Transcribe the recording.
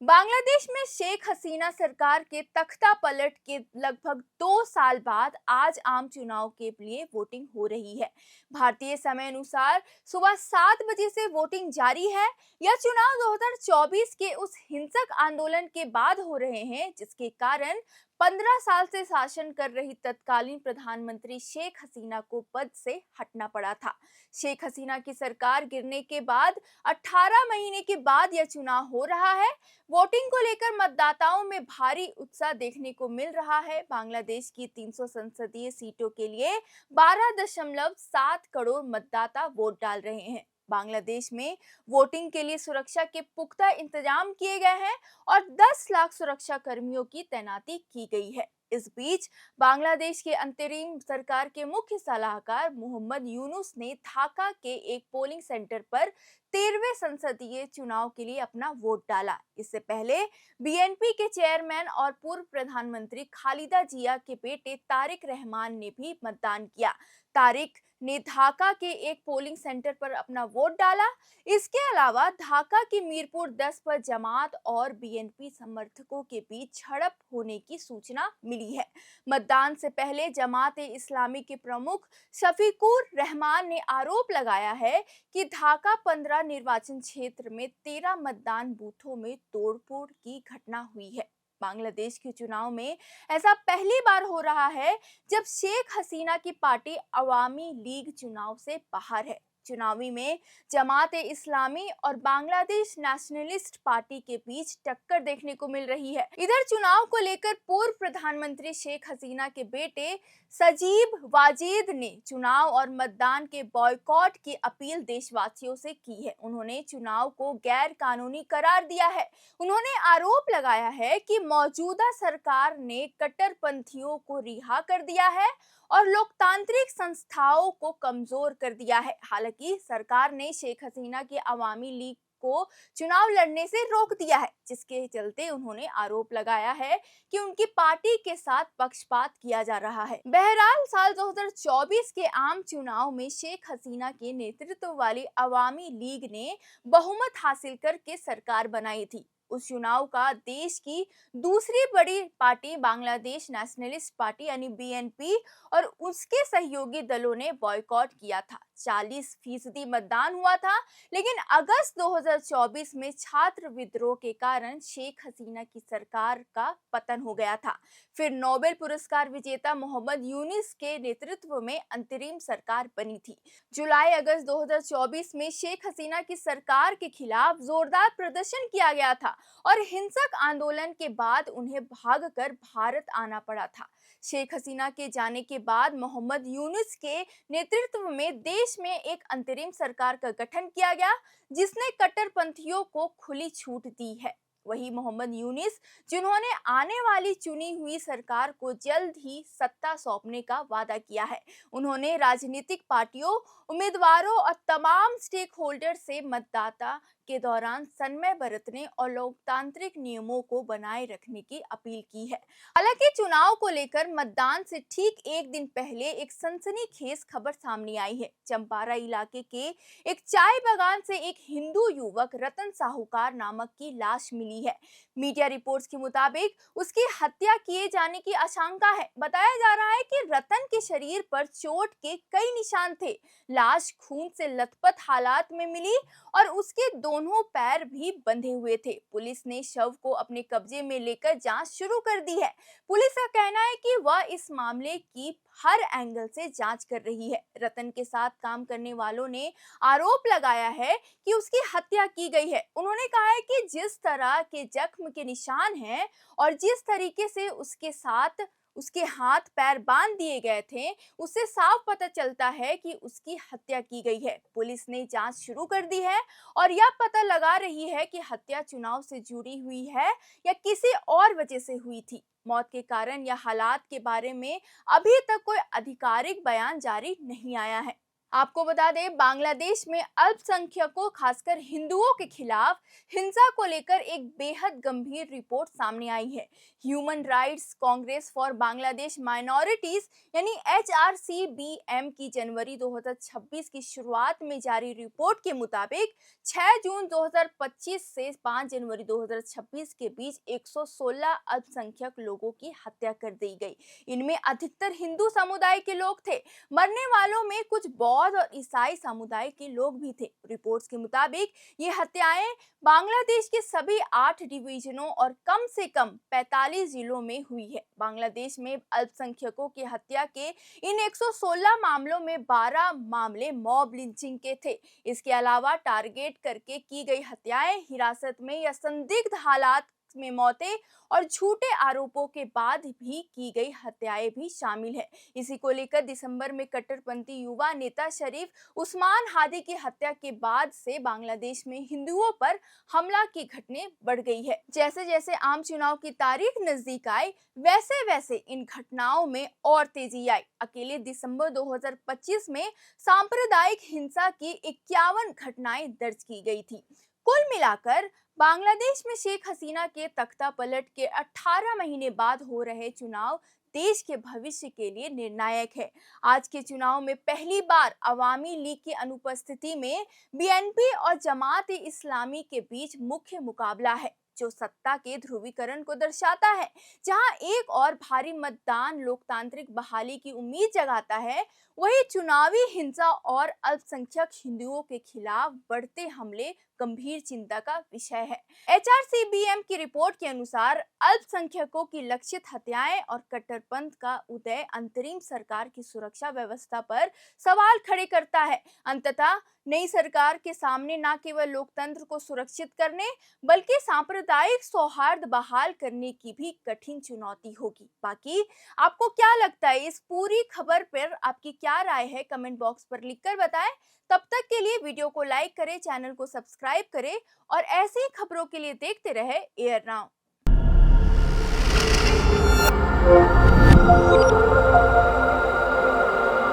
बांग्लादेश में शेख हसीना सरकार के तख्ता पलट के लगभग 2 साल बाद आज आम चुनाव के लिए वोटिंग हो रही है। भारतीय समय अनुसार सुबह 7 बजे से वोटिंग जारी है। यह चुनाव 2024 के उस हिंसक आंदोलन के बाद हो रहे हैं जिसके कारण 15 साल से शासन कर रही तत्कालीन प्रधानमंत्री शेख हसीना को पद से हटना पड़ा था। शेख हसीना की सरकार गिरने के बाद 18 महीने के बाद यह चुनाव हो रहा है। वोटिंग को लेकर मतदाताओं में भारी उत्साह देखने को मिल रहा है। बांग्लादेश की 300 संसदीय सीटों के लिए 12.7 करोड़ मतदाता वोट डाल रहे हैं। बांग्लादेश में वोटिंग के लिए सुरक्षा के पुख्ता इंतजाम किए गए हैं और 10 लाख सुरक्षा कर्मियों की तैनाती की गई है। इस बीच बांग्लादेश के अंतरिम सरकार के मुख्य सलाहकार मोहम्मद यूनुस ने ढाका के एक पोलिंग सेंटर पर 13वें संसदीय चुनाव के लिए अपना वोट डाला। इससे पहले बीएनपी के चेयरमैन और पूर्व प्रधानमंत्री खालिदा जिया के बेटे तारिक रहमान ने भी मतदान किया। तारिक ने ढाका के एक पोलिंग सेंटर पर अपना वोट डाला। इसके अलावा ढाका की मीरपुर 10 पर जमात और बीएनपी समर्थकों के बीच झड़प होने की सूचना मिली है। मतदान से पहले जमात ए इस्लामी के प्रमुख शफीकुर रहमान ने आरोप लगाया है कि ढाका 15 निर्वाचन क्षेत्र में 13 मतदान बूथों में तोड़फोड़ की घटना हुई है। बांग्लादेश के चुनाव में ऐसा पहली बार हो रहा है जब शेख हसीना की पार्टी अवामी लीग चुनाव से बाहर है। चुनावी में जमात ए इस्लामी और बांग्लादेश नेशनलिस्ट पार्टी के बीच टक्कर देखने को मिल रही है। इधर चुनाव को लेकर पूर्व प्रधानमंत्री शेख हसीना के बेटे सजीब वाजिद ने चुनाव और मतदान के बॉयकॉट की अपील देशवासियों से की है। उन्होंने चुनाव को गैर कानूनी करार दिया है। उन्होंने आरोप लगाया है कि मौजूदा सरकार ने कट्टरपंथियों को रिहा कर दिया है और लोकतांत्रिक संस्थाओं को कमजोर कर दिया है। हालांकि सरकार ने शेख हसीना की अवामी लीग को चुनाव लड़ने से रोक दिया है, जिसके चलते उन्होंने आरोप लगाया है कि उनकी पार्टी के साथ पक्षपात किया जा रहा है। बहरहाल साल 2024 के आम चुनाव में शेख हसीना के नेतृत्व वाली अवामी लीग ने बहुमत हासिल करके सरकार बनाई थी। उस चुनाव का देश की दूसरी बड़ी पार्टी बांग्लादेश नेशनलिस्ट पार्टी यानी बीएनपी और उसके सहयोगी दलों ने बॉयकॉट किया था। 40% मतदान हुआ था, लेकिन अगस्त 2024 में छात्र विद्रोह के कारण शेख हसीना की सरकार का पतन हो गया था। फिर नोबेल पुरस्कार विजेता मोहम्मद यूनिस के नेतृत्व में अंतरिम सरकार बनी थी। जुलाई अगस्त 2024 में शेख हसीना की सरकार के खिलाफ जोरदार प्रदर्शन किया गया था और हिंसक आंदोलन के बाद उन्हें भागकर भारत आना पड़ा था। शेख हसीना के जाने के बाद मोहम्मद यूनुस के नेतृत्व में देश में एक अंतरिम सरकार का गठन किया गया, जिसने कट्टरपंथियों को खुली छूट दी है। वही मोहम्मद यूनुस, जिन्होंने आने वाली चुनी हुई सरकार को जल्द ही सत्ता सौंपने का वादा किया है। उन्होंने राजनीतिक पार्टियों, उम्मीदवारों और तमाम स्टेक होल्डर से मतदाता के दौरान संयम बरतने और लोकतांत्रिक नियमों को बनाए रखने की अपील की है। हालांकि चुनाव को लेकर मतदान से ठीक एक दिन पहले एक सनसनीखेज खबर सामने आई है। चंपारा इलाके के एक चाय बागान से एक हिंदू युवक रतन साहूकार नामक की लाश मिली है। मीडिया रिपोर्ट्स के मुताबिक उसकी हत्या किए जाने की आशंका है। बताया जा रहा है कि रतन के शरीर पर चोट के कई निशान थे। लाश खून से लथपथ हालात में मिली और उसके दोनों पैर भी बंधे हुए थे। पुलिस ने शव को अपने कब्जे में लेकर जांच शुरू कर दी है। पुलिस का कहना है कि वह इस मामले की हर एंगल से जांच कर रही है। रतन के साथ काम करने वालों ने आरोप लगाया है कि उसकी हत्या की गई है। उन्होंने कहा है कि जिस तरह के जख्म के निशान हैं और जिस तरीके से उसके साथ उसके हाथ पैर बांध दिए गए थे, उससे साफ पता चलता है कि उसकी हत्या की गई है। पुलिस ने जांच शुरू कर दी है और यह पता लगा रही है कि हत्या चुनाव से जुड़ी हुई है या किसी और वजह से हुई थी। मौत के कारण या हालात के बारे में अभी तक कोई आधिकारिक बयान जारी नहीं आया है। आपको बता दें, बांग्लादेश में अल्पसंख्यकों खासकर हिंदुओं के खिलाफ हिंसा को लेकर एक बेहद गंभीर रिपोर्ट सामने आई है। Human rights Congress for Bangladesh minorities यानी HRCBM की जनवरी 2026 की शुरुआत में जारी रिपोर्ट के मुताबिक 6 जून 2025 से 5 जनवरी 2026 के बीच 116 अल्पसंख्यक लोगों की हत्या कर दी गई। इनमें अधिकतर हिंदू समुदाय के लोग थे। मरने वालों में कुछ बौद्ध और ईसाई समुदाय के लोग भी थे। रिपोर्ट्स के मुताबिक ये हत्याएं बांग्लादेश के सभी 8 डिवीजनों और कम से कम 45 जिलों में हुई है। बांग्लादेश में अल्पसंख्यकों की हत्या के इन 116 मामलों में 12 मामले मॉब लिंचिंग के थे। इसके अलावा टारगेट करके की गई हत्याएं, हिरासत में या संदिग्ध हालात में मौतें और झूठे आरोपों के बाद भी की गई हत्याएं भी शामिल है। इसी को लेकर दिसंबर में कट्टरपंथी युवा नेता शरीफ उस्मान हादी की हत्या के बाद से बांग्लादेश में हिंदुओं पर हमला की घटनाएं बढ़ गई है। जैसे जैसे आम चुनाव की तारीख नजदीक आई, वैसे वैसे इन घटनाओं में और तेजी आई। अकेले दिसंबर 2025 में सांप्रदायिक हिंसा की 51 घटनाएं दर्ज की गई थी। कुल मिलाकर बांग्लादेश में शेख हसीना के तख्ता पलट के 18 महीने बाद हो रहे चुनाव देश के भविष्य के लिए निर्णायक है। आज के चुनाव में पहली बार अवामी लीग की अनुपस्थिति में BNP और जमात ए इस्लामी के बीच मुख्य मुकाबला है, जो सत्ता के ध्रुवीकरण को दर्शाता है। जहां एक और भारी मतदान लोकतांत्रिक बहाली की उम्मीद जगाता है, वही चुनावी हिंसा और अल्पसंख्यक हिंदुओं के खिलाफ बढ़ते हमले गंभीर चिंता का विषय है। HRCBM की रिपोर्ट के अनुसार अल्पसंख्यकों की लक्षित हत्याएं और कट्टरपंथ का उदय अंतरिम सरकार की सुरक्षा व्यवस्था पर सवाल खड़े करता है। अंततः नई सरकार के सामने न केवल लोकतंत्र को सुरक्षित करने बल्कि सांप्रदायिक सौहार्द बहाल करने की भी कठिन चुनौती होगी। बाकी आपको क्या लगता है, इस पूरी खबर पर आपकी क्या राय है? कमेंट बॉक्स पर लिखकर बताएं। तब तक के लिए वीडियो को लाइक करें, चैनल को सब्सक्राइब करें और ऐसी ही खबरों के लिए देखते रहे एयर नाउ।